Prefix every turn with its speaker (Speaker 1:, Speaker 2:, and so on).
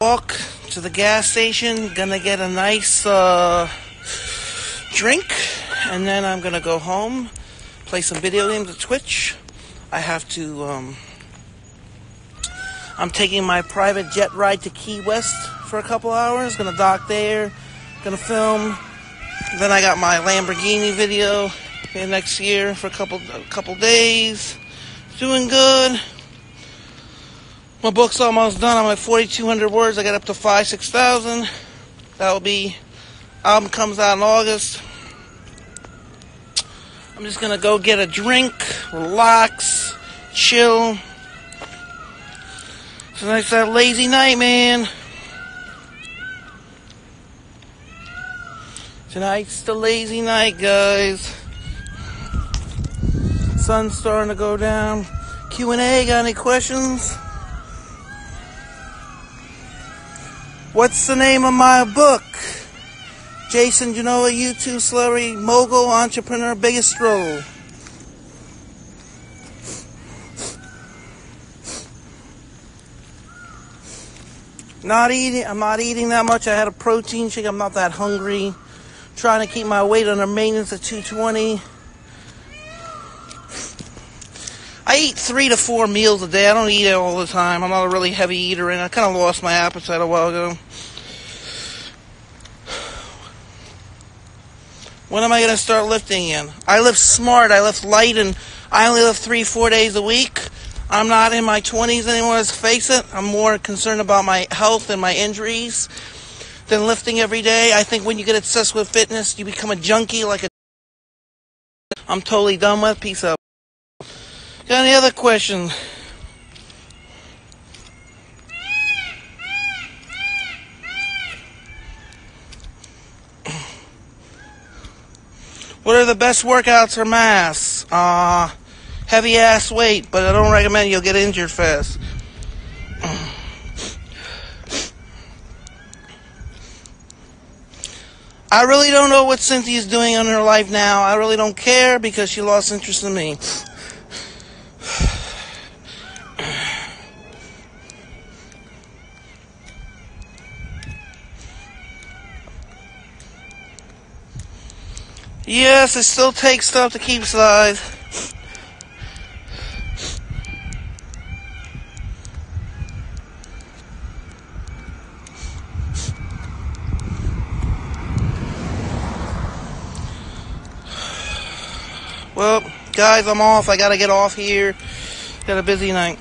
Speaker 1: Walk to the gas station, gonna get a nice drink, and then I'm gonna go home, play some video games at Twitch. I have to, I'm taking my private jet ride to Key West for a couple hours, gonna dock there, gonna film. Then I got my Lamborghini video next year for a couple days. Doing good. My book's almost done. I'm at 4,200 words. I got up to 6,000. That'll be, album comes out in August. I'm just gonna go get a drink, relax, chill. Tonight's that lazy night, man. Tonight's the lazy night, guys. Sun's starting to go down. Q&A, got any questions? What's the name of my book? Jason Genova, YouTube celebrity, mogul, entrepreneur, biggest struggle. I'm not eating that much. I had a protein shake. I'm not that hungry. Trying to keep my weight under maintenance at 220. I eat 3 to 4 meals a day. I don't eat it all the time. I'm not a really heavy eater, and I kind of lost my appetite a while ago. When am I going to start lifting again? I lift smart. I lift light, and I only lift 3-4 days a week. I'm not in my 20s anymore, let's face it. I'm more concerned about my health and my injuries than lifting every day. I think when you get obsessed with fitness, you become a junkie like a... I'm totally done with. Peace out. Got any other questions? What are the best workouts for mass? Heavy ass weight, but I don't recommend. You'll get injured fast. I really don't know what Cynthia's doing in her life now. I really don't care because she lost interest in me. Yes, it still takes stuff to keep size. Well, guys, I'm off. I gotta get off here. Got a busy night.